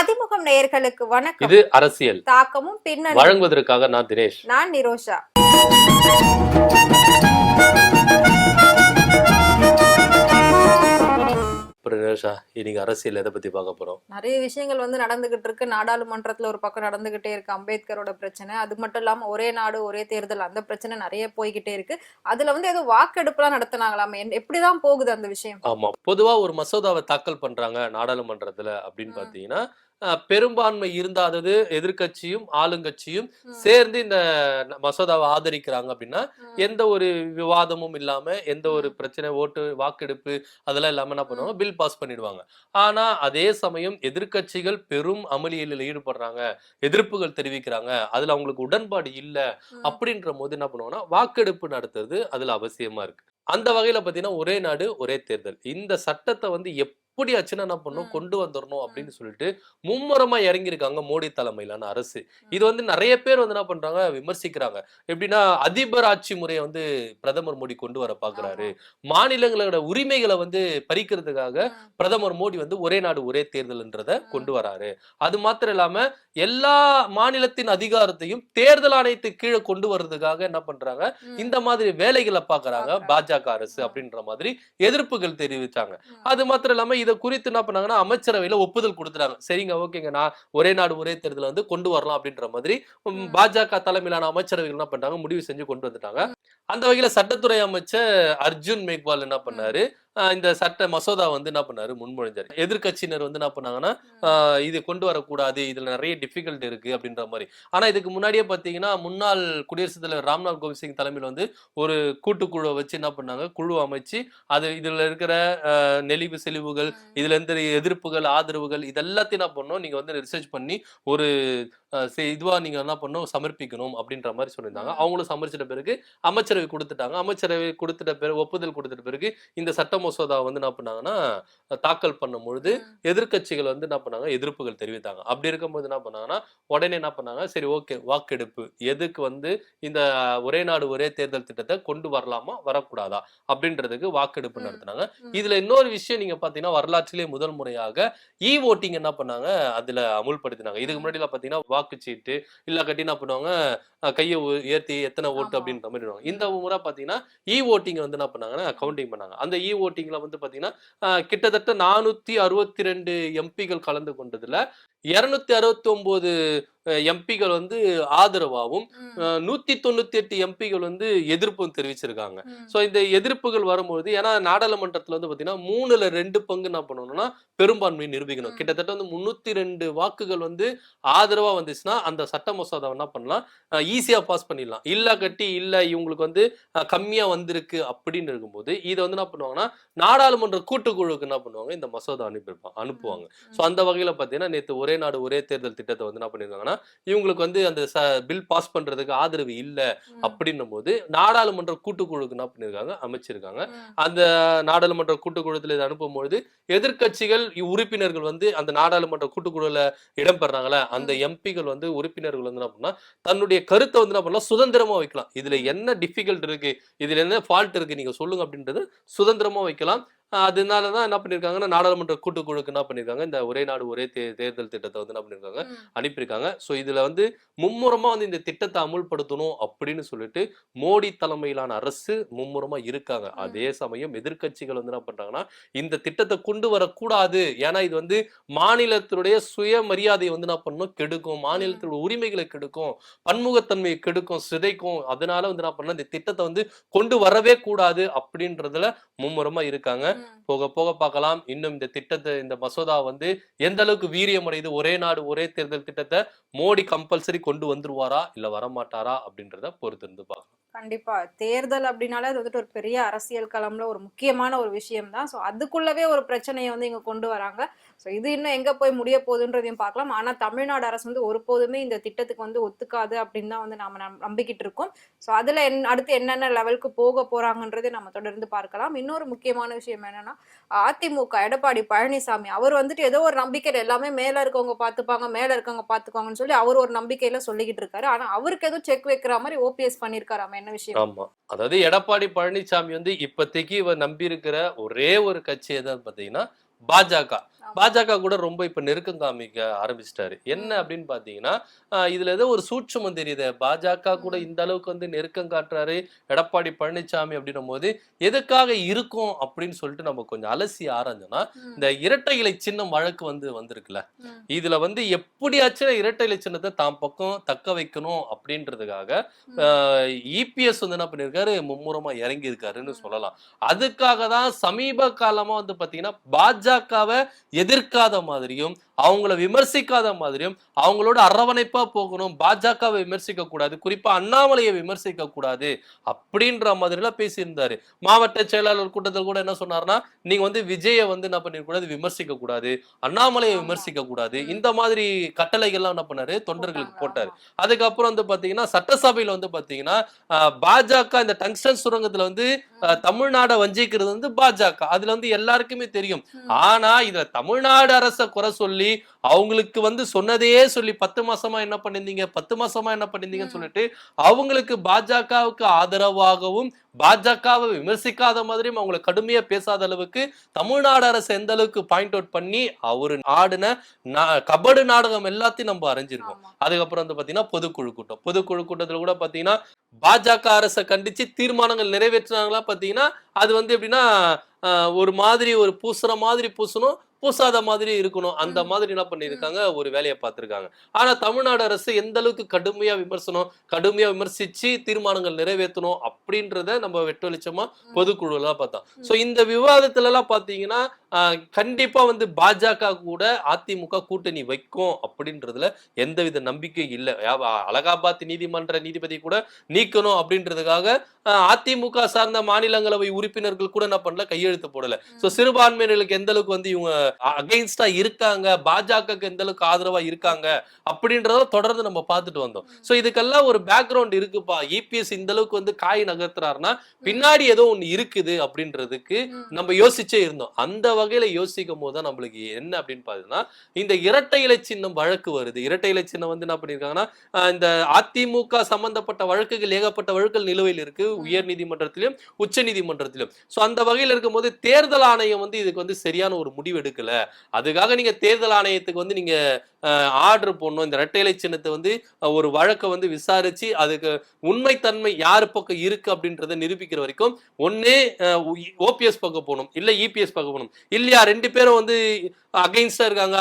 அதிமுகம் நேயர்களுக்கு வணக்கம். இது அரசியல் தாக்கமும் பின்னணி வழங்குவதற்காக நான் தினேஷ், நான் நிரோஷா. இன்னைக்கு அரசியல் எதை பத்தி பார்க்க போறோம்? நிறைய விஷயங்கள் நடந்துகிட்டு இருக்கு. நாடாளுமன்றத்துல ஒரு பக்கம் நடந்துகிட்டே இருக்கு அம்பேத்கரோட பிரச்சனை. அது மட்டும் இல்லாம ஒரே நாடு ஒரே தேர்தல் அந்த பிரச்சனை நிறைய போய்கிட்டே இருக்கு. அதுல ஏதோ வாக்கெடுப்புலாம் நடத்தினாங்களாமே, எப்படிதான் போகுது அந்த விஷயம்? ஆமா, பொதுவா ஒரு மசோதாவை தாக்கல் பண்றாங்க நாடாளுமன்றத்துல அப்படின்னு பாத்தீங்கன்னா, பெரும்பான்மை இருந்தாதது எதிர்கட்சியும் ஆளுங்கட்சியும் சேர்ந்து இந்த மசோதாவை ஆதரிக்கிறாங்க அப்படின்னா எந்த ஒரு விவாதமும் இல்லாம, எந்த ஒரு பிரச்சனை, ஓட்டு வாக்கெடுப்பு அதெல்லாம் இல்லாம என்ன பண்ணுவாங்க, பில் பாஸ் பண்ணிடுவாங்க. ஆனா அதே சமயம் எதிர்கட்சிகள் பெரும் அமளியில் ஈடுபடுறாங்க, எதிர்ப்புகள் தெரிவிக்கிறாங்க, அதுல அவங்களுக்கு உடன்பாடு இல்ல அப்படின்ற போது என்ன பண்ணுவாங்கன்னா வாக்கெடுப்பு நடத்துறது அதுல அவசியமா இருக்கு. அந்த வகையில பாத்தீங்கன்னா ஒரே நாடு ஒரே தேர்தல் இந்த சட்டத்தை எப்படியாச்சுன்னா என்ன பண்ணும் கொண்டு வந்துடணும் அப்படின்னு சொல்லிட்டு மும்முரமா இறங்கியிருக்காங்க மோடி தலைமையிலான அரசு. இது நிறைய பேர் என்ன பண்றாங்க, விமர்சிக்கிறாங்க. எப்படின்னா அதிபர் ஆட்சி முறையை பிரதமர் மோடி கொண்டு வர பாக்குறாரு, மாநிலங்களோட உரிமைகளை பறிக்கிறதுக்காக பிரதமர் மோடி ஒரே நாடு ஒரே தேர்தல்ன்றத கொண்டு வராரு. அது மாத்திரம் இல்லாம எல்லா மாநிலத்தின் அதிகாரத்தையும் தேர்தல் ஆணையத்துக்கு கீழே கொண்டு வர்றதுக்காக என்ன பண்றாங்க, இந்த மாதிரி வேலைகளை பாக்குறாங்க பாஜக அரசு அப்படின்ற மாதிரி எதிர்ப்புகள் தெரிவிச்சாங்க. அது மாத்திரம் இல்லாம இதை குறித்து என்ன பண்ணாங்கன்னா அமைச்சரவையில ஒப்புதல் கொடுத்துறாங்க. சரிங்க, ஓகேங்க, நான் ஒரே நாடு ஒரே தேர்தல் கொண்டு வரலாம் அப்படின்ற மாதிரி பாஜக தலைமையிலான அமைச்சரவைகள் என்ன பண்றாங்க, முடிவு செஞ்சு கொண்டு வந்துட்டாங்க. அந்த வகையில சட்டத்துறை அமைச்சர் அர்ஜுன் மேக்வால் என்ன பண்ணாரு, இந்த சட்ட மசோதா என்ன பண்ணாரு, முன்மொழிஞ்சாரு. எதிர்கட்சியினர் என்ன பண்ணாங்கன்னா இது கொண்டு வரக்கூடாது, இதுல நிறைய டிஃபிகல்ட் இருக்கு அப்படின்ற மாதிரி. ஆனா இதுக்கு முன்னாடியே பாத்தீங்கன்னா முன்னாள் குடியரசுத் தலைவர் ராம்நாத் கோவிந்த் தலைமையில் ஒரு கூட்டுக்குழுவை வச்சு என்ன பண்ணாங்க, குழு அமைச்சு அது இதுல இருக்கிற நெளிவு செழிவுகள், இதுல இருந்து எதிர்ப்புகள் ஆதரவுகள் இதெல்லாத்தையும் என்ன பண்ணணும், நீங்க ரிசர்ச் பண்ணி ஒரு இதுவா நீங்க என்ன பண்ணணும் சமர்ப்பிக்கணும் அப்படின்ற மாதிரி சொல்லியிருந்தாங்க. அவங்களும் சமர்ப்பிச்சிட்ட பிறகு அமைச்சரவை கொடுத்துட்டாங்க. அமைச்சரவை கொடுத்துட்ட பிறகு ஒப்புதல் கொடுத்துட்ட பிறகு இந்த சட்ட மசோதா என்ன பண்ணாங்கன்னா தாக்கல் பண்ணும் பொழுது எதிர்கட்சிகள் என்ன பண்ணாங்க, எதிர்ப்புகள் தெரிவித்தாங்க. அப்படி இருக்கும்போது என்ன பண்ணாங்கன்னா உடனே என்ன பண்ணாங்க, சரி ஓகே வாக்கெடுப்பு எதுக்கு இந்த ஒரே நாடு ஒரே தேர்தல் திட்டத்தை கொண்டு வரலாமா வரக்கூடாதா அப்படின்றதுக்கு வாக்கெடுப்பு நடத்தினாங்க. இதுல இன்னொரு விஷயம் நீங்க பாத்தீங்கன்னா வரலாற்றிலே முதல் முறையாக இ ஓட்டிங் என்ன பண்ணாங்க அதுல அமுல்படுத்தினாங்க. இதுக்கு முன்னாடி பாத்தீங்கன்னா வாக்குச்சீட்டு இல்ல கட்டி என்ன பண்ணுவாங்க, கையை உயர்த்தி எத்தனை ஓட்டு அப்படின்ற மாதிரி. இந்த முறை பாத்தீங்கன்னா இ ஓட்டிங் என்ன பண்ணாங்கன்னா கவுண்டிங் பண்ணாங்க. அந்த இ ஓட்டிங்ல பாத்தீங்கன்னா கிட்டத்தட்ட 462 எம்பிகள் கலந்து கொண்டதுல 269 எம்பிகள் ஆதரவாகவும் 198 எம்பிகள் எதிர்ப்பும் தெரிவிச்சிருக்காங்க. சோ இந்த எதிர்ப்புகள் வரும்போது ஏன்னா நாடாளுமன்றத்துல பாத்தீங்கன்னா 3/2 பங்கு என்ன பண்ணணும்னா பெரும்பான்மையை நிரூபிக்கணும். கிட்டத்தட்ட 302 வாக்குகள் ஆதரவா வந்துச்சுன்னா அந்த சட்ட மசோதா என்ன பண்ணலாம், ஈஸியா பாஸ் பண்ணிடலாம். இல்ல கட்டி இல்ல இவங்களுக்கு கம்மியா வந்திருக்கு அப்படின்னு இருக்கும்போது இதை என்ன பண்ணுவாங்கன்னா நாடாளுமன்ற கூட்டுக்குழுவுக்கு என்ன பண்ணுவாங்க, இந்த மசோதா அனுப்புவாங்க. சோ அந்த வகையில பாத்தீங்கன்னா நேற்று ஒரே நாடு ஒரே தேர்தல் திட்டத்தை என்ன பண்ணிருக்காங்கன்னா இவங்களுக்கு அந்த பில் பாஸ் பண்றதுக்கு ஆதரவு இல்ல அப்படின்னும் போது நாடாளுமன்ற கூட்டுக்குழுக்கு என்ன பண்ணிருக்காங்க, அமைச்சிருக்காங்க. அந்த நாடாளுமன்ற கூட்டுக்குழுத்துல இதை அனுப்பும்போது எதிர்கட்சிகள் உறுப்பினர்கள் அந்த நாடாளுமன்ற கூட்டுக்குழுல இடம்பெறாங்களா அந்த எம்பிகள் உறுப்பினர்கள் என்ன பண்ணா தன்னுடைய கருத்தை என்ன பண்ணலாம் சுதந்திரமா வைக்கலாம். இதுல என்ன டிஃபிகல்ட் இருக்கு, இதுல என்ன ஃபால்ட் இருக்கு நீங்க சொல்லுங்க அப்படின்றது சுதந்திரமா வைக்கலாம். அதனாலதான் என்ன பண்ணிருக்காங்கன்னா நாடாளுமன்ற கூட்டுக்குழுக்கு என்ன பண்ணிருக்காங்க, இந்த ஒரே நாடு ஒரே தேர்தல் திட்டத்தை என்ன பண்ணிருக்காங்க அனுப்பியிருக்காங்க. சோ இதுல மும்முரமா இந்த திட்டத்தை அமுல்படுத்தணும் அப்படின்னு சொல்லிட்டு மோடி தலைமையிலான அரசு மும்முரமா இருக்காங்க. அதே சமயம் எதிர்கட்சிகள் என்ன பண்றாங்கன்னா இந்த திட்டத்தை கொண்டு வரக்கூடாது, ஏன்னா இது மாநிலத்தினுடைய சுயமரியாதையை என்ன பண்ணணும் கெடுக்கும், மாநிலத்தினுடைய உரிமைகளை கெடுக்கும், பன்முகத்தன்மையை கெடுக்கும், சிதைக்கும். அதனால என்ன பண்ண இந்த திட்டத்தை கொண்டு வரவே கூடாது அப்படின்றதுல மும்முரமா இருக்காங்க. போக போக பார்க்கலாம் இன்னும் இந்த திட்டத்தை இந்த மசோதா எந்த அளவுக்கு வீரியம் அடையுது. ஒரே நாடு ஒரே தேர்தல் திட்டத்தை மோடி கம்பல்சரி கொண்டு வந்துருவாரா இல்ல வரமாட்டாரா அப்படின்றத பொறுத்து இருந்து பார்க்கலாம். கண்டிப்பா தேர்தல் அப்படின்னாலே அது ஒரு பெரிய அரசியல் களம்ல ஒரு முக்கியமான ஒரு விஷயம் தான். ஸோ அதுக்குள்ளவே ஒரு பிரச்சனையை இங்க கொண்டு வராங்க. ஸோ இது இன்னும் எங்க போய் முடிய போகுதுன்றதையும் பார்க்கலாம். ஆனா தமிழ்நாடு அரசு ஒருபோதுமே இந்த திட்டத்துக்கு ஒத்துக்காது அப்படின்னு தான் நாம நம்பிக்கிட்டு இருக்கோம். ஸோ அதுல அடுத்து என்னென்ன லெவலுக்கு போக போறாங்கன்றதை நம்ம தொடர்ந்து பார்க்கலாம். இன்னொரு முக்கியமான விஷயம் என்னன்னா அதிமுக எடப்பாடி பழனிசாமி அவர் ஏதோ ஒரு நம்பிக்கையில எல்லாமே மேல இருக்கவங்க பாத்துப்பாங்க, மேல இருக்கவங்க பாத்துக்குவாங்கன்னு சொல்லி அவர் ஒரு நம்பிக்கையில சொல்லிக்கிட்டு இருக்காரு. ஆனா அவருக்கு எதுவும் செக் வைக்கிற மாதிரி ஓபிஎஸ் பண்ணிருக்காரு. என்ன விஷயம்? ஆமா, அதாவது எடப்பாடி பழனிசாமி இப்போதைக்கு இவர் நம்பி இருக்கிற ஒரே ஒரு கட்சி எதாவது பாத்தீங்கன்னா பாஜக. பாஜக கூட ரொம்ப இப்ப நெருக்கம் காமிக்க ஆரம்பிச்சிட்டாரு. என்ன அப்படின்னு பாத்தீங்கன்னா இதுல ஏதோ ஒரு சூட்சுமம் தெரியுது. பாஜக கூட இந்த அளவுக்கு வந்து நெருக்கம் காட்டுறாரு எடப்பாடி பழனிசாமி அப்படின்னும் போது எதுக்காக இருக்கும் அப்படின்னு சொல்லிட்டு நம்ம கொஞ்சம் அலசி ஆராய்ஞ்சோம்னா இந்த இரட்டை இலை சின்னம் வழக்கு வந்திருக்குல்ல, இதுல எப்படியாச்சும் இரட்டை இலை சின்னத்தை தாம் பக்கம் தக்க வைக்கணும் அப்படின்றதுக்காக இபிஎஸ் என்ன பண்ணிருக்காரு, மும்முரமா இறங்கி இருக்காருன்னு சொல்லலாம். அதுக்காக தான் சமீப காலமா பாத்தீங்கன்னா பாஜகவை எதிர்க்காத மாதிரியும் அவங்கள விமர்சிக்காத மாதிரியும் அவங்களோட அரவணைப்பா போகணும், பாஜகவை விமர்சிக்க கூடாது, குறிப்பா அண்ணாமலையை விமர்சிக்க கூடாது அப்படின்ற மாதிரி எல்லாம் பேசியிருந்தாரு. மாவட்ட செயலாளர் கூட்டத்தில் கூட என்ன சொன்னார்னா, நீங்க விஜயை என்ன பண்ணிருக்கூடாது, விமர்சிக்க கூடாது, அண்ணாமலையை விமர்சிக்க கூடாது, இந்த மாதிரி கட்டளைகள்லாம் என்ன பண்ணாரு தொண்டர்களுக்கு போட்டாரு. அதுக்கப்புறம் பாத்தீங்கன்னா சட்டசபையில பாத்தீங்கன்னா பாஜக இந்த டங்ஸ்டன் சுரங்கத்துல தமிழ்நாட வஞ்சிக்கிறது பாஜக, அதுல எல்லாருக்குமே தெரியும். ஆனா இத தமிழ்நாடு அரச குறை சொல்லி அவங்களுக்கு சொன்னதையே சொல்லி 10 மாசமா என்ன பண்ணிருந்தீங்க 10 மாசமா என்ன பண்ணிருந்தீங்கன்னு சொல்லிட்டு அவங்களுக்கு பாஜகவுக்கு ஆதரவாகவும் பாஜகவை விமர்சிக்காத மாதிரியும் அவங்களை கடுமையா பேசாத அளவுக்கு தமிழ்நாடு அரசு எந்த அளவுக்கு பாயிண்ட் அவுட் பண்ணி அவரு ஆடின கபடு நாடகம் எல்லாத்தையும் நம்ம அறிஞ்சிருக்கோம். அதுக்கப்புறம் பாத்தீங்கன்னா பொதுக்குழு கூட்டத்துல கூட பாத்தீங்கன்னா பாஜக அரசை கண்டிச்சு தீர்மானங்கள் நிறைவேற்றினாங்களா பாத்தீங்கன்னா அது எப்படின்னா ஒரு மாதிரி ஒரு பூசுற மாதிரி பூசணும், பூசாத மாதிரி இருக்கணும், அந்த மாதிரி என்ன பண்ணிருக்காங்க ஒரு வேலையை பார்த்திருக்காங்க. ஆனா தமிழ்நாடு அரசு எந்த அளவுக்கு கடுமையா விமர்சிச்சு தீர்மானங்கள் நிறைவேற்றணும் அப்படின்றத நம்ம வெட்ட வெளிச்சமா பொதுக்குழுல பார்த்தோம். சோ இந்த விவாதத்துல எல்லாம் பாத்தீங்கன்னா கண்டிப்பா பாஜக கூட அதிமுக கூட்டணி வைக்கும் அப்படின்றதுல எந்தவித நம்பிக்கை இல்லை. அலகாபாத் நீதிமன்ற நீதிபதி கூட நீக்கணும் அப்படின்றதுக்காக அதிமுக சார்ந்த மாநிலங்களவை உறுப்பினர்கள் கூட என்ன பண்ணல, கையெழுத்து போடல. சோ சிறுபான்மையினர்களுக்கு எந்த அளவுக்கு இவங்க அகைன்ஸ்டா இருக்காங்க, பாஜகவுக்கு எந்த அளவுக்கு ஆதரவா இருக்காங்க அப்படின்றத தொடர்ந்து நம்ம பார்த்துட்டு வந்தோம். சோ இதுக்கெல்லாம் ஒரு பேக்ரவுண்ட் இருக்குப்பா, இபிஎஸ் இந்த அளவுக்கு காய் நகர்த்துறாருன்னா பின்னாடி ஏதோ ஒண்ணு இருக்குது அப்படின்றதுக்கு நம்ம யோசிச்சே இருந்தோம். அந்த வகையில யோசிக்கும் போது நம்மளுக்கு என்ன அப்படின்னு பாத்தீங்கன்னா இந்த இரட்டை இலை சின்னம் வழக்கு வருது. இரட்டை இலை சின்னம் என்ன பண்ணிருக்காங்கன்னா இந்த அதிமுக சம்பந்தப்பட்ட வழக்குகள் ஏகப்பட்ட வழக்குகள் நிலுவையில் இருக்கு, உயர் நீதிமன்றத்திலும் உச்ச நீதிமன்றத்திலும். சோ அந்த வகையில் இருக்கும்போது தேர்தல் ஆணையம் இதுக்கு சரியான ஒரு முடிவு எடுக்கல. அதுக்காக நீங்க தேர்தல் ஆணையத்துக்கு நீங்க ஆர்டர் போடணும். இந்த இரட்டை இலை சின்னத்தை ஒரு வழக்கை விசாரிச்சு அதுக்கு உண்மைத்தன்மை யாரு பக்கம் இருக்கு அப்படின்றத நிரூபிக்கிற வரைக்கும் ஒன்னே ஓபிஎஸ் பக்கம் போகணும், இல்ல இபிஎஸ் பக்கம் போகணும். இல்லையா ரெண்டு பேரும் அகைன்ஸ்டா இருக்காங்க,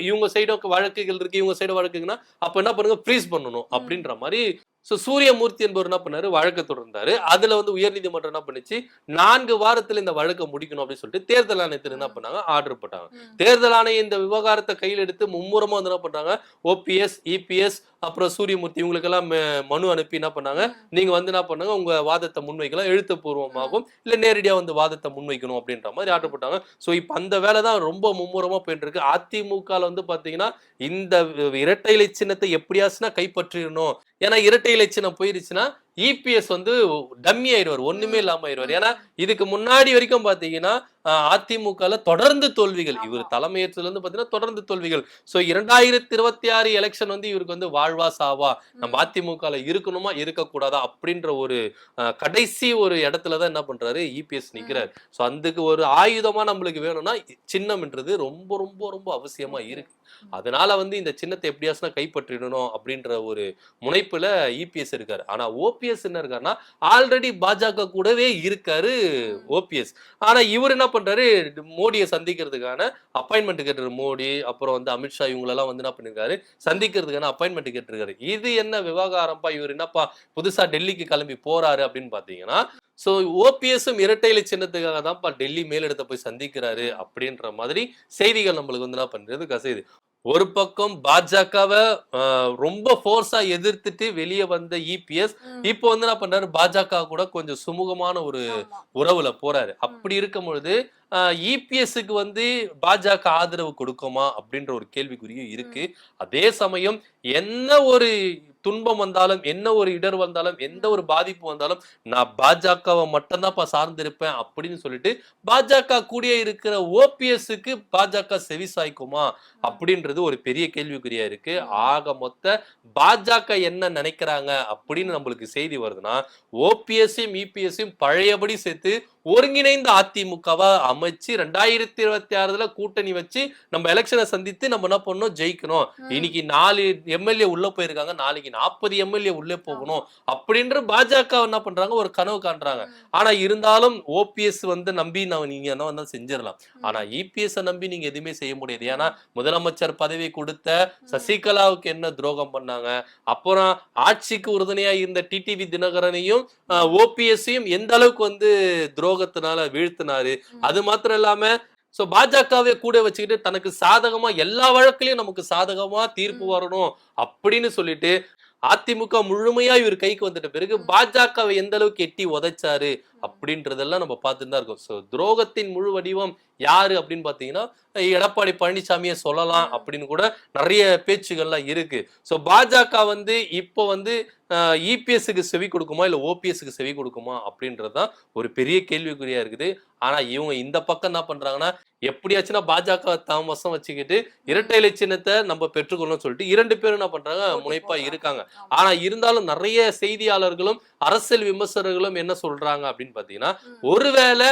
இவங்க சைடு வழக்குகள் இருக்கு, இவங்க சைடு வழக்குங்கன்னா அப்ப என்ன பண்ணுங்க, ஃப்ரீஸ் பண்ணணும் அப்படின்ற மாதிரி. சூரியமூர்த்தி என்பவர் என்ன பண்ணாரு, வழக்கு தொடர்ந்தாரு. அதுல உயர்நீதிமன்றம் என்ன பண்ணுச்சு, 4 வாரத்துல இந்த வழக்கை முடிக்கணும் அப்படின்னு சொல்லிட்டு தேர்தல் ஆணையத்தில் என்ன பண்ணாங்க, ஆர்டர் போட்டாங்க. தேர்தல் ஆணையம் இந்த விவகாரத்தை கையில் எடுத்து மும்முரமா என்ன பண்றாங்க, ஓபிஎஸ் இபிஎஸ் அப்புறம் சூரியமூர்த்தி இவங்களுக்கெல்லாம் மனு அனுப்பி என்ன பண்ணாங்க, நீங்க என்ன பண்ணாங்க, உங்க வாதத்தை முன்வைக்கலாம், எழுத்துப்பூர்வமாகவும் இல்ல நேரடியா வாதத்தை முன்வைக்கணும் அப்படின்ற மாதிரி ஆர்டர் போட்டாங்க. சோ இப்ப அந்த வேலை தான் ரொம்ப மும்முரமா போயிட்டு இருக்கு. அதிமுக பாத்தீங்கன்னா இந்த இரட்டை இலை சின்னத்தை எப்படியாச்சுன்னா கைப்பற்றிடணும். ஏன்னா இரட்டை இலை சின்னம் போயிருச்சுன்னா இபிஎஸ் டம்மி ஆயிடுவார், ஒண்ணுமே இல்லாம ஆயிடுவார். ஏன்னா இதுக்கு முன்னாடி வரைக்கும் பாத்தீங்கன்னா அதிமுக தொடர்ந்து தோல்விகள், இவர் தலைமையேற்றதுல பாத்தீங்கன்னா தொடர்ந்து தோல்விகள். சோ 2026 எலெக்ஷன் இவருக்கு வாழ்வா சாவா, நம்ம அதிமுக இருக்கணுமா இருக்க கூடாதா அப்படின்ற ஒரு கடைசி ஒரு இடத்துலதான் என்ன பண்றாரு, இபிஎஸ் நிக்கிறார். சோ அதுக்கு ஒரு ஆயுதமா நம்மளுக்கு வேணும்னா சின்னம்ன்றது ரொம்ப ரொம்ப ரொம்ப அவசியமா இருக்கு. அதனால இந்த சின்னத்தை எப்படியாச்சுன்னா கைப்பற்றிடணும் அப்படின்ற ஒரு முனைப்புல இபிஎஸ் இருக்காரு. ஆனா ஓபிஎஸ் என்ன இருக்காருன்னா ஆல்ரெடி பாஜக கூடவே இருக்காரு ஓபிஎஸ். ஆனா இவர் என்ன பண்றாரு, மோடியை சந்திக்கிறதுக்கான அப்பாயின்மெண்ட் கேட்டிருக்காரு. மோடி அப்புறம் அமித்ஷா இவங்களெல்லாம் என்ன பண்ணிருக்காரு, சந்திக்கிறதுக்கான அப்பாயின்மெண்ட் கேட்டிருக்காரு. இது என்ன விவகாரம்ப்பா, இவர் என்னப்பா புதுசா டெல்லிக்கு கிளம்பி போறாரு அப்படின்னு பாத்தீங்கன்னா, சோ ஓபிஎஸும் இரட்டை இலை சின்னத்துக்காக தான்ப்பா டெல்லி மேலிடத்தை போய் சந்திக்கிறாரு அப்படின்ற மாதிரி செய்திகள் நம்மளுக்கு என்ன பண்றது கசையுது. ஒரு பக்கம் பாஜகவை ரொம்ப போர்ஸா எதிர்த்துட்டு வெளியே வந்த இபிஎஸ் இப்போ என்ன பண்றாரு, பாஜக கூட கொஞ்சம் சுமூகமான ஒரு உறவுல போறாரு. அப்படி இருக்கும் பொழுது இபிஎஸ்க்கு பாஜக ஆதரவு கொடுக்குமா அப்படின்ற ஒரு கேள்விக்குறியும் இருக்கு. அதே சமயம் என்ன ஒரு துன்பம் வந்தாலும், என்ன ஒரு இடர் வந்தாலும், எந்த ஒரு பாதிப்பு வந்தாலும் நான் பாஜகவை மட்டும்தான் சார்ந்திருப்பேன் அப்படின்னு சொல்லிட்டு பாஜக கூடிய இருக்கிற ஓபிஎஸ்க்கு பாஜக செவி சாய்க்குமா அப்படின்றது ஒரு பெரிய கேள்விக்குறியா இருக்கு. ஆக மொத்த பாஜக என்ன நினைக்கிறாங்க அப்படின்னு நம்மளுக்கு செய்தி வருதுன்னா, ஓபிஎஸ்ஸையும் இபிஎஸ்ஸையும் பழையபடி சேர்த்து ஒருங்கிணைந்த அதிமுகவா அமைச்சு 2026 கூட்டணி வச்சு நம்ம எலெக்ஷனை சந்தித்து நம்ம என்ன பண்ணோம், ஜெயிக்கணும். இன்னைக்கு 4 எம்எல்ஏ உள்ள போயிருக்காங்க, நாளைக்கு 40 எம்எல்ஏ உள்ளே போகணும் அப்படின்ற பாஜக என்ன பண்றாங்க, ஒரு கனவு காண்றாங்க. ஆனா இருந்தாலும் ஓபிஎஸ் வந்து நம்பி நீங்க என்ன வந்தா செஞ்சிடலாம். ஆனா இபிஎஸ் நம்பி நீங்க எதுவுமே செய்ய முடியாது. ஏன்னா முதலமைச்சர் பதவி கொடுத்த சசிகலாவுக்கு என்ன துரோகம் பண்ணாங்க, அப்புறம் ஆட்சிக்கு உறுதுணையா இருந்த டிடிவி தினகரனையும் ஓபிஎஸ்ஸையும் எந்த அளவுக்கு வந்து துரோகத்தினால வீழ்த்தினாரு. அது மாத்திரம் இல்லாம சோ பாஜகவை கூட வச்சுக்கிட்டு தனக்கு சாதகமா எல்லா வழக்கிலையும் நமக்கு சாதகமா தீர்ப்பு வரணும் அப்படின்னு சொல்லிட்டு அதிமுக முழுமையா இவர் கைக்கு வந்துட்ட பிறகு பாஜகவை எந்த அளவுக்கு எட்டி உதைச்சாரு அப்படின்றதெல்லாம் நம்ம பார்த்துட்டு தான் இருக்கோம். சோ துரோகத்தின் முழு வடிவம் யாரு அப்படின்னு பாத்தீங்கன்னா எடப்பாடி பழனிசாமியை சொல்லலாம் அப்படின்னு கூட நிறைய பேச்சுகள்லாம் இருக்கு. சோ பாஜக வந்து இப்போ வந்து இபிஎஸ்க்கு செவி கொடுக்குமா இல்ல ஓபிஎஸ்க்கு செவி கொடுக்குமா அப்படின்றதுதான் ஒரு பெரிய கேள்விக்குறியா இருக்குது. ஆனா இவங்க இந்த பக்கம் என்ன பண்றாங்கன்னா எப்படியாச்சுன்னா பாஜக தாமசம் வச்சுக்கிட்டு இரட்டை இலை சின்னத்தை நம்ம பெற்றுக்கொள்ளணும்னு சொல்லிட்டு 2 பேரும் என்ன பண்றாங்க, முனைப்பா இருக்காங்க. ஆனா இருந்தாலும் நிறைய செய்தியாளர்களும் அரசியல் விமர்சகர்களும் என்ன சொல்றாங்க அப்படின்னு பாத்தீங்கன்னா, ஒருவேளை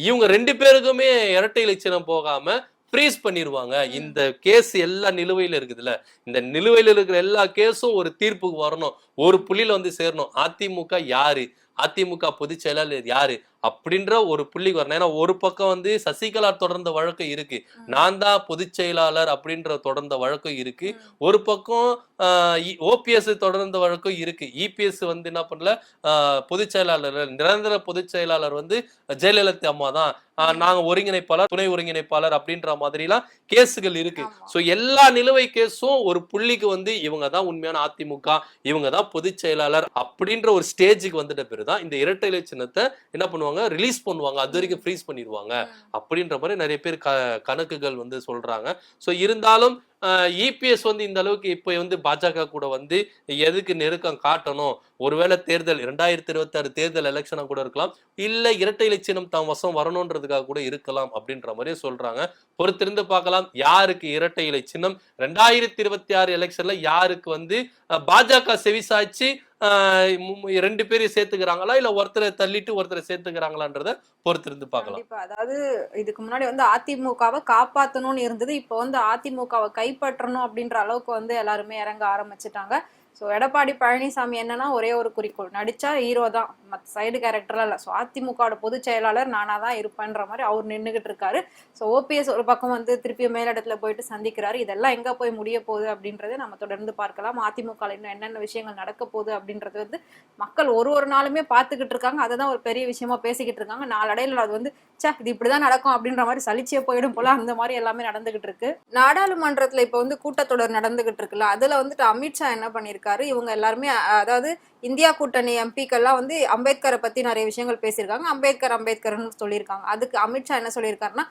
இவங்க 2 பேருக்குமே இரட்டை இலை சின்னம் போகாம ஃப்ரீஸ் பண்ணிடுவாங்க. இந்த கேஸ் எல்லா நிலுவையில இருக்குதுல்ல, இந்த நிலுவையில இருக்கிற எல்லா கேஸும் ஒரு தீர்ப்புக்கு வரணும், ஒரு புள்ளியில வந்து சேரணும். அதிமுக யாரு, அதிமுக பொதுச் செயலாளர் யாரு அப்படின்ற ஒரு புள்ளிக்கு வரணும். ஏன்னா ஒரு பக்கம் வந்து சசிகலா தொடர்ந்த வழக்கு இருக்கு, நான் தான் பொதுச் செயலாளர் அப்படின்ற தொடர்ந்த வழக்கும் இருக்கு. ஒரு பக்கம் ஓபிஎஸ் தொடர்ந்த வழக்கும் இருக்கு. இபிஎஸ் வந்து என்ன பண்ணல, பொதுச் செயலாளர் நிரந்தர பொதுச் செயலாளர் வந்து ஜெயலலிதா அம்மா தான், நாங்க ஒருங்கிணைப்பாளர் துணை ஒருங்கிணைப்பாளர் அப்படின்ற மாதிரி எல்லாம் கேஸுகள் இருக்கு. சோ எல்லா நிலுவை கேஸும் ஒரு புள்ளிக்கு வந்து இவங்க தான் உண்மையான அதிமுக, இவங்க தான் பொதுச் செயலாளர் அப்படின்ற ஒரு ஸ்டேஜுக்கு வந்துட்ட பிறகுதான் இந்த இரட்டை இலை சின்னத்தை என்ன பண்ணுவாங்க, ரிலீஸ் பண்ணுவாங்க. அது வரைக்கும் ஃப்ரீஸ் பண்ணிடுவாங்க அப்படின்ற மாதிரி நிறைய பேர் கணக்குகள் வந்து சொல்றாங்க. சோ இருந்தாலும் இபிஎஸ் வந்து இந்த அளவுக்கு இப்ப வந்து பாஜக கூட வந்து எதுக்கு நெருக்கம் காட்டணும், ஒருவேளை தேர்தல் 2026 தேர்தல் எலெக்ஷனா கூட இருக்கலாம், இல்ல இரட்டை இலை சின்னம் தாம் வசம் வரணும்ன்றதுக்காக கூட இருக்கலாம் அப்படின்ற மாதிரியே சொல்றாங்க. பொறுத்திருந்து பார்க்கலாம் யாருக்கு இரட்டை இலை சின்னம் 2026 எலெக்ஷன்ல யாருக்கு வந்து பாஜக செவிசாய்ச்சி 2 பேரையும் சேர்த்துக்கிறாங்களா இல்ல ஒருத்தரை தள்ளிட்டு ஒருத்தரை சேர்த்துக்கிறாங்களான்றத பொறுத்திருந்து பார்க்கலாம். அதாவது இதுக்கு முன்னாடி வந்து அதிமுகவை காப்பாத்தணும்னு இருந்தது, இப்போ வந்து அதிமுகவை கைப்பற்றணும் அப்படின்ற அளவுக்கு வந்து எல்லாருமே இறங்க ஆரம்பிச்சுட்டாங்க. ஸோ எடப்பாடி பழனிசாமி என்னன்னா ஒரே ஒரு குறிக்கோள், நடிச்சா ஹீரோ தான், மற்ற சைடு கேரக்டர்லாம் இல்லை. ஸோ அதிமுகவோட பொதுச் செயலாளர் நானாக தான் இருப்பேன்ற மாதிரி அவர் நின்றுகிட்டு இருக்காரு. ஸோ ஓபிஎஸ் ஒரு பக்கம் வந்து திருப்பி மேலிடத்துல போயிட்டு சந்திக்கிறாரு. இதெல்லாம் எங்கே போய் முடிய போகுது அப்படின்றத நம்ம தொடர்ந்து பார்க்கலாம். அதிமுக இன்னும் என்னென்ன விஷயங்கள் நடக்க போகுது அப்படின்றது வந்து மக்கள் ஒரு நாளுமே பார்த்துக்கிட்டு இருக்காங்க. அதை தான் ஒரு பெரிய விஷயமா பேசிக்கிட்டு இருக்காங்க. நாளடைவில் அது வந்து இது இப்படிதான் நடக்கும் அப்படின்ற மாதிரி சலிச்சே போயிடும் போல அந்த மாதிரி எல்லாமே நடந்துகிட்டு இருக்கு. நாடாளுமன்றத்துல இப்ப வந்து கூட்டத்தொடர் நடந்துகிட்டு இருக்குல்ல, அதுல வந்துட்டு அமித்ஷா என்ன பண்ணிருக்காரு, இவங்க எல்லாருமே அதாவது இந்தியா கூட்டணி எம்பிக்கெல்லாம் வந்து அம்பேத்கரை பத்தி நிறைய விஷயங்கள் பேசியிருக்காங்க. அம்பேத்கர்னு சொல்லியிருக்காங்க. அதுக்கு அமித்ஷா என்ன சொல்லியிருக்காருன்னா,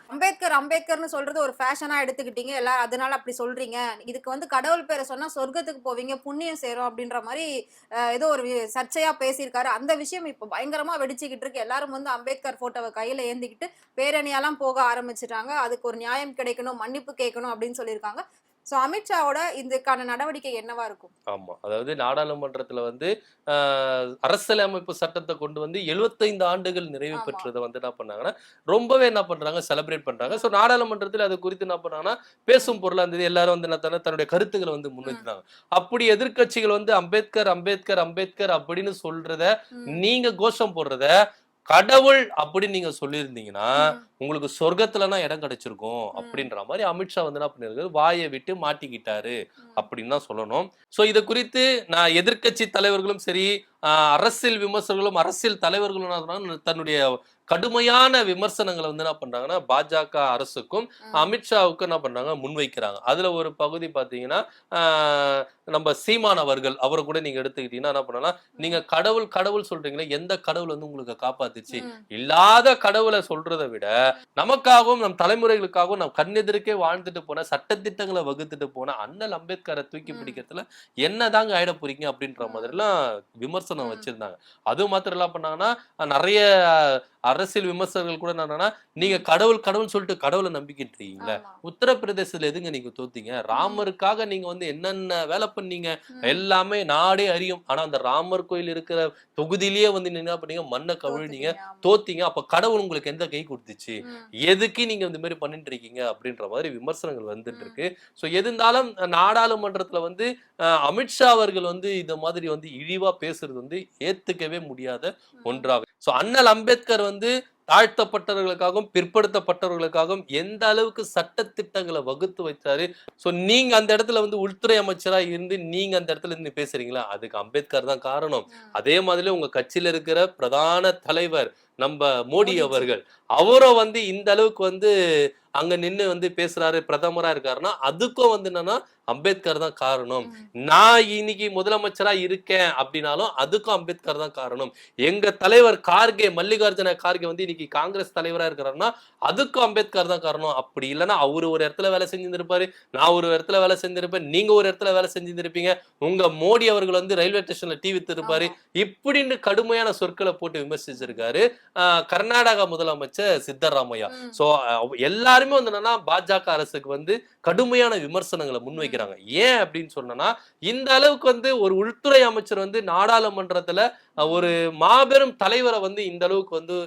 அம்பேத்கர்னு சொல்றது ஒரு ஃபேஷனா எடுத்துக்கிட்டீங்க எல்லாரும், அதனால அப்படி சொல்றீங்க, இதுக்கு வந்து கடவுள் பேரை சொன்னா சொர்க்கத்துக்கு போவீங்க, புண்ணியம் சேரும் அப்படின்ற மாதிரி ஏதோ ஒரு சர்ச்சையா பேசியிருக்காரு. அந்த விஷயம் இப்ப பயங்கரமா வெடிச்சுக்கிட்டு இருக்கு. எல்லாரும் வந்து அம்பேத்கர் போட்டோவை கையில ஏந்திக்கிட்டு பேரணியெல்லாம் போக ஆரம்பிச்சுட்டாங்க. அதுக்கு ஒரு நியாயம் கிடைக்கணும், மன்னிப்பு கேட்கணும் அப்படின்னு சொல்லியிருக்காங்க. சோ அமித்ஷாவோட இதுக்கான நடவடிக்கை என்னவா இருக்கும்? ஆமா, அதாவது நாடாளுமன்றத்துல வந்து அரசியலமைப்பு சட்டத்தை கொண்டு வந்து 75 ஆண்டுகள் நிறைவு பெற்றதை வந்து என்ன பண்ணாங்கன்னா ரொம்பவே என்ன பண்றாங்க, செலிப்ரேட் பண்றாங்க. சோ நாடாளுமன்றத்தில் அது குறித்து என்ன பண்ணாங்கன்னா பேசும் பொருளா இருந்தது. எல்லாரும் வந்து என்ன தன்னுடைய கருத்துக்களை வந்து முன்வைத்தாங்க. அப்படி எதிர்கட்சிகள் வந்து அம்பேத்கர் அம்பேத்கர் அம்பேத்கர் அப்படின்னு சொல்றத, நீங்க கோஷம் போடுறத கடவுள் அப்படின்னு நீங்க சொல்லியிருந்தீங்கன்னா உங்களுக்கு சொர்க்கத்துலனா இடம் கிடைச்சிருக்கும் அப்படின்ற மாதிரி அமித்ஷா வந்து என்ன பண்ணிருக்காரு, வாயை விட்டு மாட்டிக்கிட்டாரு அப்படின்னு தான் சொல்லணும். சோ இதை குறித்து நான் எதிர்கட்சி தலைவர்களும் சரி, அரசியல் விமர்சகர்களும் அரசியல் தலைவர்களும் தன்னுடைய கடுமையான விமர்சனங்களை வந்து என்ன பண்றாங்கன்னா பாஜக அரசுக்கும் அமித்ஷாவுக்கும் என்ன பண்றாங்க, முன்வைக்கிறாங்க. அதுல ஒரு பகுதி பாத்தீங்கன்னா நம்ம சீமான் அவர்கள், அவரை கூட நீங்க எடுத்துக்கிட்டீங்கன்னா என்ன பண்ணலாம், நீங்க கடவுள் கடவுள் சொல்றீங்களே, எந்த கடவுள் வந்து உங்களுக்கு காப்பாத்துச்சு? இல்லாத கடவுளை சொல்றதை விட நமக்காகவும் நம் தலைமுறைகளுக்காகவும் நம் கண்ணெதிர்க்கே வாழ்ந்துட்டு போன சட்டத்திட்டங்களை வகுத்துட்டு போன அண்ணல் அம்பேத்கரை தூக்கி பிடிக்கிறதுல என்னதாங்க ஆயிட போறீங்க அப்படின்ற மாதிரி எல்லாம் விமர்சனம் வச்சிருந்தாங்க. அது மாத்திரம் என்ன பண்ணாங்கன்னா நிறைய அரசியல் விமர்சகர்கள் கூட என்னன்னா, நீங்க கடவுள் கடவுள் சொல்லிட்டு கடவுளை நம்பிக்கிட்டு இருக்கீங்களே, ஆமா. உத்தரப்பிரதேசத்துல எதுங்க நீங்க தோத்தீங்க? ராமருக்காக நீங்க வந்து என்னென்ன வேலை பண்ணீங்க எல்லாமே நாடே அறியும். ஆனா அந்த ராமர் கோயில் இருக்கிற தொகுதியிலேயே வந்து நீங்க என்ன பண்ணீங்க, மண்ணை கவிழ்ந்தீங்க, தோத்துட்டீங்க. ஆமா. தோத்தீங்க. அப்ப கடவுள் உங்களுக்கு எந்த கை கொடுத்துச்சு? ம். எதுக்கு நீங்க இந்த மாதிரி பண்ணிட்டு இருக்கீங்க அப்படின்ற மாதிரி விமர்சனங்கள் வந்துட்டு ம். இருக்கு. சோ எது இருந்தாலும் நாடாளுமன்றத்துல வந்து அமித்ஷா அவர்கள் வந்து இந்த மாதிரி வந்து இழிவா பேசுறது வந்து ஏத்துக்கவே முடியாத ம். ஒன்றாகும். சோ அண்ணல் அம்பேத்கர் வந்து தாழ்த்தப்பட்டவர்களுக்காகவும் பிற்படுத்தப்பட்டவர்களுக்காகவும் எந்த அளவுக்கு சட்ட திட்டங்களை வகுத்து வைத்தாரு. சோ நீங்க அந்த இடத்துல வந்து உள்துறை அமைச்சரா இருந்து நீங்க அந்த இடத்துல இருந்து பேசுறீங்களா, அதுக்கு அம்பேத்கர் தான் காரணம். ம். அதே மாதிரி உங்க கட்சியில இருக்கிற பிரதான தலைவர் நம்ம மோடி மோடிஜி. அவர்கள், அவரும் வந்து இந்த அளவுக்கு வந்து அங்க நின்னு வந்து பேசுறாரு, பிரதமரா இருக்காருன்னா அதுக்கும் வந்து என்னன்னா அம்பேத்கர் தான் காரணம். ம். நான் இன்னைக்கு முதலமைச்சரா இருக்கேன் அப்படின்னாலும் அதுக்கும் அம்பேத்கர் தான் காரணம். எங்க தலைவர் கார்கே, மல்லிகார்ஜுன கார்கே வந்து இன்னைக்கு காங்கிரஸ் தலைவரா இருக்கிறாருன்னா அதுக்கும் அம்பேத்கர் தான் காரணம். அப்படி இல்லைன்னா அவரு ஒரு இடத்துல வேலை செஞ்சிருப்பாரு, நான் ஒரு இடத்துல வேலை செஞ்சிருப்பேன், நீங்க ஒரு இடத்துல வேலை செஞ்சிருப்பீங்க, உங்க மோடி அவர்கள் வந்து ரயில்வே ஸ்டேஷன்ல டீ வித்திருப்பாரு. ஆமா. இப்படின்னு கடுமையான சொற்களை போட்டு விமர்சிச்சிருக்காரு கர்நாடகா முதலமைச்சர் சித்தராமையா. ம். சோ எல்லாருமே வந்து என்னன்னா பாஜக அரசுக்கு வந்து கடுமையான விமர்சனங்களை முன்வைக்கிறாங்க. ஏன் அப்படின்னு சொன்னா, இந்த அளவுக்கு வந்து ஒரு உள்துறை அமைச்சர் வந்து நாடாளுமன்றத்துல ஒரு மாபெரும் தலைவரை வந்து இந்த அளவுக்கு வந்து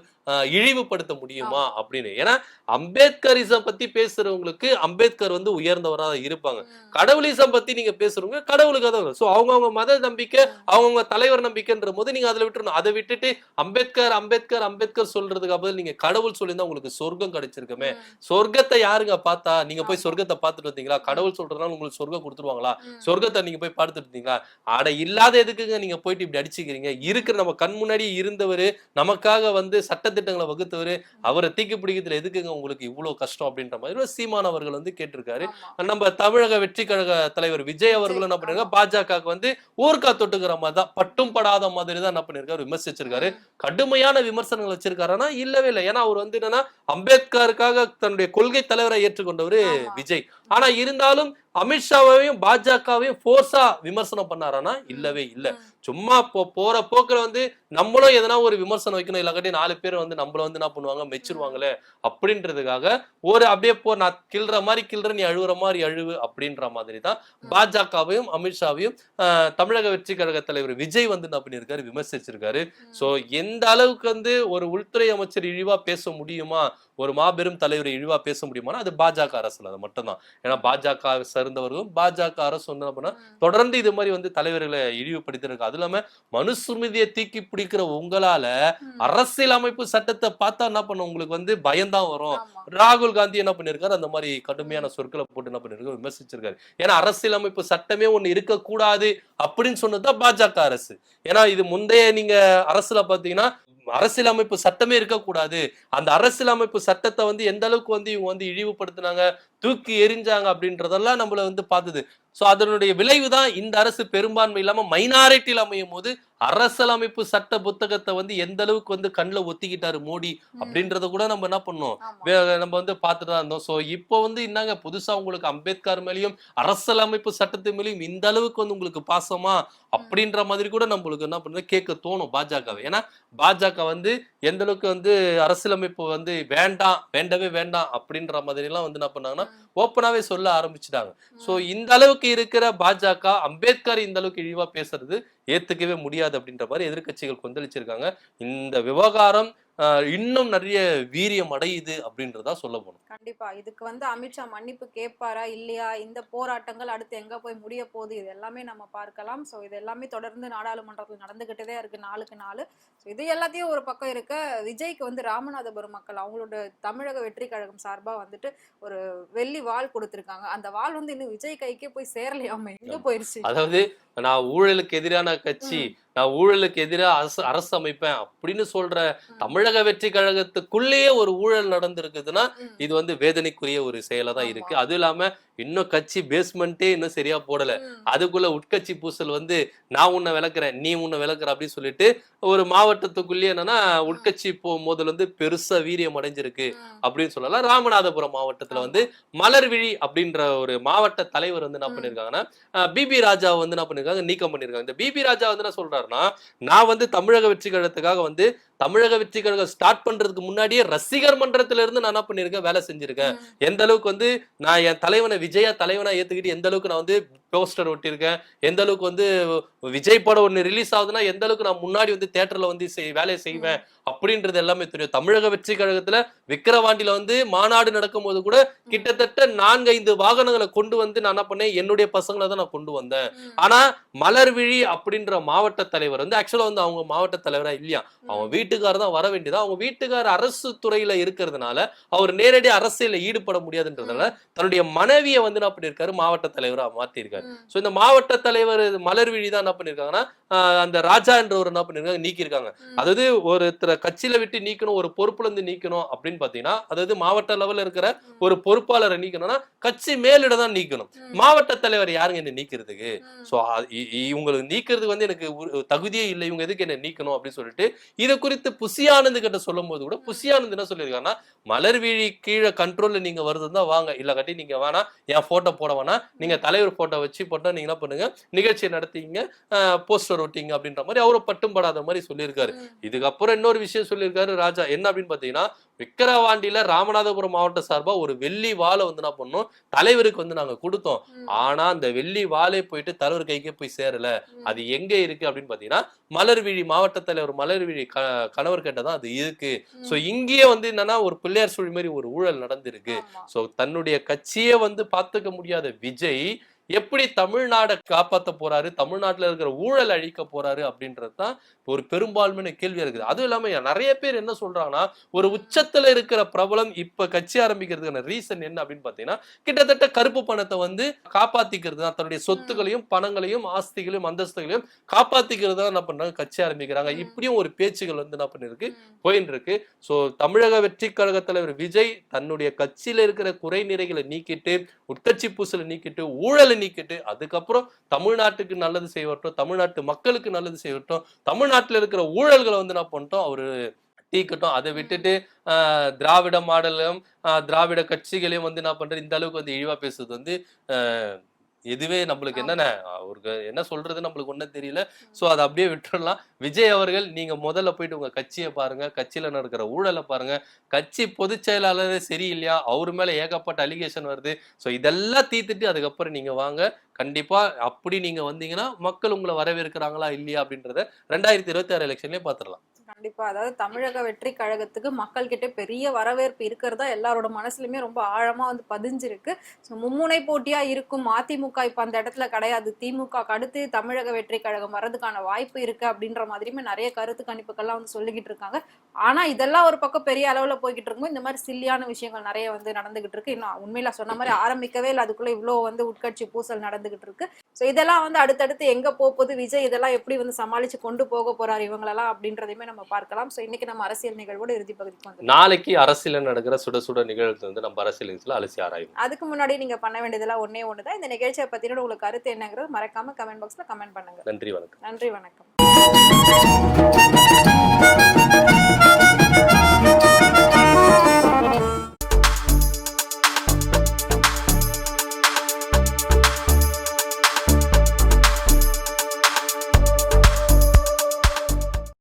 இழிவுபடுத்த முடியுமா ஆமா. அப்படின்னு. ஏன்னா அம்பேத்கரிசம் பத்தி பேசுறவங்களுக்கு அம்பேத்கர் வந்து உயர்ந்தவரா இருப்பாங்க. ம். கடவுளிசம் பத்தி நீங்க பேசுறவங்க கடவுளுக்கு தான். சோ அவங்கவங்க மத நம்பிக்கை, அவங்கவங்க தலைவர் நம்பிக்கைன்ற போது நீங்க அதுல விட்டுறணும். அதை விட்டுட்டு அம்பேத்கர் அம்பேத்கர் அம்பேத்கர் சொல்றதுக்கு பதில் நீங்க கடவுள் சொல்லியிருந்தா உங்களுக்கு சொர்க்கம் கிடைச்சிருக்குமே. ம். சொர்க்கத்தை யாருங்க பார்த்தா? நீங்க போய் ஆமா. சொர்க்கத்தை பார்த்துட்டு வந்தீங்களா? கடவுள் சொல்றதுனால உங்களுக்கு சொர்க்கம் கொடுத்துருவாங்களா? ம். சொர்க்கத்தை நீங்க போய் பார்த்துட்டு இருந்தீங்களா? அட இல்லாத எதுக்குங்க நீங்க போயிட்டு இப்படி அடிச்சுக்கிறீங்க? இருக்கிற நம்ம கண் முன்னாடி இருந்தவரு, நமக்காக வந்து சட்டதிட்டங்களை வகுத்தவரு, அவரை தூக்கி பிடிக்கிறதுல எதுக்குங்க உங்களுக்கு இவ்வளவு கஷ்டம் அப்படின்ற மாதிரி ஒரு சீமான் அவர்கள் வந்து கேட்டிருக்காரு. ஆமா. நம்ம தமிழக வெற்றி கழக தலைவர் விஜய் அவர்களும் என்ன பண்ணிருக்காரு, ஆமா. பாஜகவுக்கு வந்து ஊர்க்கா தொட்டுக்கிற மாதிரி தான், பட்டும் படாத மாதிரி தான் என்ன பண்ணிருக்காரு, விமர்சிச்சிருக்காரு. ம். கடுமையான விமர்சனங்கள் வச்சிருக்காருன்னா இல்லவே இல்லை. ஏன்னா அவர் வந்து என்னன்னா அம்பேத்கருக்காக தன்னுடைய கொள்கை தலைவரை ஏற்றுக்கொண்டவரு ஆமா. விஜய். ஆனா இருந்தாலும் அமித்ஷாவையும் பாஜகவையும் போர்ஸா விமர்சனம் பண்ணாரானா இல்லவே இல்ல. ம். சும்மா போற போக்குல வந்து நம்மளும் எதனா ஒரு விமர்சனம் வைக்கணும், இல்லாட்டி 4 பேர் வந்து நம்மள வந்து என்ன பண்ணுவாங்க, மெச்சிருவாங்களே அப்படின்றதுக்காக ஒரு அப்படியே நான் கிள்ற மாதிரி கிள்ற, நீ அழுகுற மாதிரி அழுவு அப்படின்ற மாதிரி தான் பாஜகவையும் அமித்ஷாவையும் தமிழக வெற்றி கழக தலைவர் விஜய் வந்து என்ன பண்ணியிருக்காரு, விமர்சிச்சிருக்காரு. சோ எந்த அளவுக்கு வந்து ஒரு உள்துறை அமைச்சர் இழிவா பேச முடியுமா, ஒரு மாபெரும் தலைவரை இழிவா பேச முடியுமானா அது பாஜக அரசுல அது மட்டும்தான். ஏன்னா பாஜக சேர்ந்தவர்களும் பாஜக அரசு வந்து என்ன பண்ணா தொடர்ந்து இது மாதிரி வந்து தலைவர்களை இழிவுபடுத்திருக்கு. அது இல்லாம மனுஸ்மிருதியை தூக்கி பிடிக்கிற உங்களால அரசியல் அமைப்பு சட்டத்தை பார்த்தா என்ன பண்ணும், உங்களுக்கு வந்து பயம்தான் வரும். ஆமா. ராகுல் காந்தி என்ன பண்ணிருக்காரு, அந்த மாதிரி கடுமையான சொற்களை போட்டு என்ன பண்ணிருக்காரு, விமர்சிச்சிருக்காரு. ஏன்னா அரசியல் அமைப்பு சட்டமே ஒண்ணு இருக்கக்கூடாது அப்படின்னு சொன்னதுதான் பாஜக அரசு. ஏன்னா இது முந்தைய நீங்க அரசுல பாத்தீங்கன்னா அரசியலமைப்பு சட்டமே இருக்கக்கூடாது, அந்த அரசியலமைப்பு சட்டத்தை வந்து எந்த அளவுக்கு வந்து இவங்க வந்து இழிவுபடுத்தினாங்க, தூக்கி எரிஞ்சாங்க அப்படின்றதெல்லாம் நம்மள வந்து பார்த்தது. சோ அதனுடைய விளைவுதான் இந்த அரசு பெரும்பான்மை இல்லாம மைனாரிட்டியில் அமையும் போது அரசியலமைப்பு சட்ட புத்தகத்தை வந்து எந்த அளவுக்கு வந்து கண்ணுல ஒத்திக்கிட்டாரு மோடி அப்படின்றத கூட நம்ம என்ன பண்ணோம், ஆமா. நம்ம வந்து பார்த்துட்டு தான் இருந்தோம். சோ இப்போ வந்து என்னங்க புதுசா உங்களுக்கு அம்பேத்கர் மேலயும் அரசியலமைப்பு சட்டத்து மேலயும் இந்த அளவுக்கு வந்து உங்களுக்கு பாசமா அப்படின்ற மாதிரி கூட நம்மளுக்கு என்ன பண்ணுறது கேட்க தோணும் பாஜகவை. ஏன்னா பாஜக வந்து எந்த அளவுக்கு வந்து அரசியலமைப்பு வந்து வேண்டாம், வேண்டவே வேண்டாம் அப்படின்ற மாதிரி எல்லாம் வந்து என்ன பண்ணாங்கன்னா ஓப்பனாவே சொல்ல ஆரம்பிச்சுட்டாங்க. சோ இந்த அளவுக்கு இருக்கிற பாஜக அம்பேத்கர் இந்த அளவுக்கு இழிவா பேசுறது ஏத்துக்கவே முடியாது அப்படின்ற மாதிரி எதிர்க்கட்சிகள் கொந்தளிச்சிருக்காங்க. இந்த விவகாரம் இன்னும் நிறைய வீரியம் அடையுது அப்படின்றதா சொல்ல போனோம். கண்டிப்பா. இதுக்கு வந்து அமித்ஷா மன்னிப்பு கேட்பாரா இல்லையா, இந்த போராட்டங்கள் அடுத்து எங்க போய் முடிய போகுது, இது எல்லாமே நம்ம பார்க்கலாம். சோ இது எல்லாமே தொடர்ந்து நாடாளுமன்றத்தில் நடந்துகிட்டே இருக்கு நாளுக்கு நாள். ஸோ இது எல்லாத்தையும் ஒரு பக்கம் இருக்க, விஜய்க்கு வந்து ராமநாதபுரம் மக்கள் அவங்களோட தமிழக வெற்றி கழகம் சார்பா வந்துட்டு ஒரு வெள்ளி வாள் கொடுத்திருக்காங்க. அந்த வாள் வந்து இன்னும் விஜய் கைக்கே போய் சேரலையாம, எங்க போயிருச்சு. அதாவது நான் ஊழலுக்கு எதிரான கட்சி, நான் ஊழலுக்கு எதிராக அரசு அமைப்பேன் அப்படின்னு சொல்ற தமிழக வெற்றி கழகத்துக்குள்ளேயே ஒரு ஊழல் நடந்திருக்குதுன்னா இது வந்து வேதனைக்குரிய ஒரு செயலா தான் இருக்கு. அது இல்லாம இன்னும் கட்சி பேஸ்மெண்டே இன்னும் சரியா போடல, அதுக்குள்ள உட்கட்சி பூசல் வந்து நான் உன்னை விளக்குறேன் நீ உன்னை விளக்குற அப்படின்னு சொல்லிட்டு ஒரு மாவட்டத்துக்குள்ளேயே என்னன்னா உட்கட்சி மோதல் வந்து பெருசா வீரியம் அடைஞ்சிருக்கு அப்படின்னு சொல்லலாம். ராமநாதபுரம் மாவட்டத்துல வந்து மலர்விழி அப்படின்ற ஒரு மாவட்ட தலைவர் வந்து என்ன பண்ணிருக்காங்கன்னா பிபி ராஜா வந்து என்ன பண்ணிருக்காங்க, நீக்கம் பண்ணிருக்காங்க. இந்த பிபி ராஜா வந்து என்ன சொல்றாருன்னா, நான் வந்து தமிழக வெற்றி கழகத்துக்காக வந்து தமிழக வெற்றி கழகம் ஸ்டார்ட் பண்றதுக்கு முன்னாடியே ரசிகர் மன்றத்துல இருந்து நான் என்ன பண்ணிருக்கேன், வேலை செஞ்சிருக்கேன். எந்த அளவுக்கு வந்து நான் என் தலைவனை விஜயா தலைவனா ஏத்துக்கிட்டு எந்த அளவுக்கு நான் வந்து போஸ்டர் ஒட்டியிருக்கேன், எந்த அளவுக்கு வந்து விஜய் படம் ஒண்ணு ரிலீஸ் ஆகுதுன்னா எந்த அளவுக்கு நான் முன்னாடி வந்து தியேட்டர்ல வந்து வேலையை செய்வேன் அப்படின்றது எல்லாமே தெரியும். தமிழக வெற்றி கழகத்துல விக்கிரவாண்டியில வந்து மாநாடு நடக்கும் போது கூட கிட்டத்தட்ட 4-5 வாகனங்களை கொண்டு வந்து நான் என்ன பண்ணேன், என்னுடைய பசங்களை தான் நான் கொண்டு வந்தேன். ஆனா மலர்விழி அப்படின்ற மாவட்ட தலைவர் வந்து ஆக்சுவலா வந்து அவங்க மாவட்ட தலைவரா இல்லையா, அவங்க வீட்டுக்காரர் தான் வர வேண்டியதா. அவங்க வீட்டுக்காரர் அரசு துறையில இருக்கிறதுனால அவர் நேரடி அரசியல ஈடுபட முடியாதுன்றதுனால தன்னுடைய மனைவியை வந்து என்ன பண்ணிருக்காரு, மாவட்ட தலைவரா மாத்திருக்காரு. சோ இந்த மாவட்ட தலைவர் மலர்விழி தான் என்ன பண்ணிருக்காங்கன்னா அந்த ராஜா என்ற ஒரு என்ன பண்ணிருக்காங்க, நீக்கிருக்காங்க. அதாவது ஒருத்தர கட்சியில விட்டு நீக்கணும், ஒரு பொறுப்புல இருந்து நீக்கணும் அப்படின்னு பாத்தீங்கன்னா, அதாவது மாவட்ட லெவல்ல இருக்கிற ஒரு பொறுப்பாளரை நீக்கணும்னா கட்சி மேலிட தான் நீக்கணும். மாவட்ட தலைவர் யாருங்க என்ன நீக்கிறதுக்கு? சோ இவங்களுக்கு நீக்கிறதுக்கு வந்து எனக்கு தகுதியே இல்லை, இவங்க எதுக்கு என்ன நீக்கணும் அப்படின்னு சொல்லிட்டு இதை குறித்து புசியானந்த் கிட்ட சொல்லும் போது கூட புசியானந்த் என்ன சொல்லியிருக்காங்கன்னா, மலர்விழி கீழே கண்ட்ரோல்ல நீங்க வருதுன்னா வாங்க, இல்ல கட்டி நீங்க வேணா என் போட்டோ போட வேணா, நீங்க தலைவர் போட்டோ வச்சு போட்டோ நீங்க என்ன பண்ணுங்க, நிகழ்ச்சியை நடத்திங்க, போஸ்டர் ஒட்டிங்க அப்படின்ற மாதிரி அவரை பட்டும் படாத மாதிரி சொல்லியிருக்காரு. இதுக்கப்புறம் இன்னொரு விஷயம் சொல்லியிருக்காரு ராஜா, என்ன அப்படின்னு பாத்தீங்கன்னா, விக்கிரவாண்டியில ராமநாதபுரம் மாவட்ட சார்பா ஒரு வெள்ளி வாழை வந்து என்ன பண்ணோம், தலைவருக்கு வந்து நாங்க கொடுத்தோம். ஆனா அந்த வெள்ளி வாழை போயிட்டு தலைவர் கைக்கே போய் சேரல. அது எங்க இருக்கு அப்படின்னு பாத்தீங்கன்னா, மலர்விழி மாவட்ட தலைவர் மலர்விழி கணவர் கிட்டதான் அது இருக்கு. சோ இங்கேயே வந்து என்னன்னா ஒரு பிள்ளையார் சுழி மாதிரி ஒரு ஊழல் நடந்திருக்கு. சோ தன்னுடைய கட்சியே வந்து பாத்துக்க முடியாத விஜய் எப்படி தமிழ்நாடை காப்பாத்த போறாரு, தமிழ்நாட்டுல இருக்கிற ஊழல் அழிக்க போறாரு அப்படின்றதுதான் ஒரு பெரும்பான்மையான கேள்வியா இருக்குது. அதுவும் இல்லாம நிறைய பேர் என்ன சொல்றாங்கன்னா, ஒரு உச்சத்துல இருக்கிற பிரபலம் இப்ப கட்சி ஆரம்பிக்கிறதுக்கான ரீசன் என்ன அப்படின்னு பாத்தீங்கன்னா, கிட்டத்தட்ட கருப்பு பணத்தை வந்து காப்பாத்திக்கிறது தான், தன்னுடைய சொத்துக்களையும் பணங்களையும் ஆஸ்திகளையும் அந்தஸ்துகளையும் காப்பாத்திக்கிறது தான் என்ன பண்றாங்க, கட்சி ஆரம்பிக்கிறாங்க. இப்படியும் ஒரு பேச்சுகள் வந்து என்ன பண்ணிருக்கு, போயின்னு இருக்கு. சோ தமிழக வெற்றி கழக தலைவர் விஜய் தன்னுடைய கட்சியில இருக்கிற குறை நிறைகளை நீக்கிட்டு, உட்கட்சி பூசலை நீக்கிட்டு, ஊழலை நீக்கிட்டு, அதுக்கப்புறம் தமிழ்நாட்டுக்கு நல்லது செய்யட்டும், தமிழ்நாட்டு மக்களுக்கு நல்லது செய்யட்டும், தமிழ்நாட்டுல இருக்கிற ஊழல்களை வந்து என்ன பண்ணிட்டோம் அவரு தீக்கட்டும். அதை விட்டுட்டு திராவிட மாடலும் திராவிட கட்சிகளையும் வந்து என்ன பண்றது, இந்த அளவுக்கு வந்து இழிவா பேசுறது வந்து எதுவே நம்மளுக்கு என்னென்ன அவருக்கு என்ன சொல்றது நம்மளுக்கு ஒன்றும் தெரியல. சோ அதை அப்படியே விட்டுடலாம். விஜய் அவர்கள் நீங்க முதல்ல போயிட்டு உங்க கட்சியை பாருங்க, கட்சியில நடக்கிற ஊழலை பாருங்க, கட்சி பொதுச் செயலாளரே சரியில்லையா, அவரு மேல ஏகப்பட்ட அலிகேஷன் வருது. சோ இதெல்லாம் தீர்த்துட்டு அதுக்கப்புறம் நீங்க வாங்க. கண்டிப்பா அப்படி நீங்க வந்தீங்கன்னா மக்கள் உங்களை வரவேற்கிறாங்களா இல்லையா அப்படின்றத 2026 எலெக்ஷன்லயே பாத்துடலாம். கண்டிப்பா. அதாவது தமிழக வெற்றி கழகத்துக்கு மக்கள் கிட்ட பெரிய வரவேற்பு இருக்கிறதா எல்லாரோட மனசுலயுமே ரொம்ப ஆழமா வந்து பதிஞ்சிருக்கு. மும்முனை போட்டியா இருக்கும் அதிமுக இப்ப அந்த இடத்துல கிடையாது, திமுக அடுத்து தமிழக வெற்றி கழகம் வர்றதுக்கான வாய்ப்பு இருக்கு அப்படின்ற மாதிரியுமே நிறைய கருத்து கணிப்புகள்லாம் வந்து சொல்லிக்கிட்டு இருக்காங்க. ஆனா இதெல்லாம் ஒரு பக்கம் பெரிய அளவுல போய்கிட்டு இருக்கும், இந்த மாதிரி சில்லியான விஷயங்கள் நிறைய வந்து நடந்துகிட்டு இருக்கு. இன்னும் உண்மையில சொன்ன மாதிரி ஆரம்பிக்கவே இல்லை, அதுக்குள்ள இவ்வளவு வந்து உட்கட்சி பூசல் நடந்துகிட்டு இருக்கு. சோ இதெல்லாம் வந்து அடுத்தடுத்து எங்க போகுது, விஜய் இதெல்லாம் எப்படி வந்து சமாளிச்சு கொண்டு போக போறாரு இவங்களெல்லாம் அப்படின்றதையுமே நம்ம பார்க்கலாம். சோ இன்னைக்கு நம்ம அரசியல் நிகழ்வோட இறுதி பகுதிக்கு வந்து நாளைக்கு அரசியல் நடக்கிற சுட சுட நிகழ்வு வந்து நம்ம அரசியல் அலசி ஆராயும். அதுக்கு முன்னாடி நீங்க பண்ண வேண்டியதெல்லாம் ஒன்னே ஒண்ணுதான், இந்த நிகழ்ச்சியை பத்தின உங்களுக்கு கருத்து என்னங்கிறது மறக்காம கமெண்ட் பாக்ஸ்ல கமெண்ட் பண்ணுங்க. நன்றி வணக்கம். நன்றி வணக்கம்.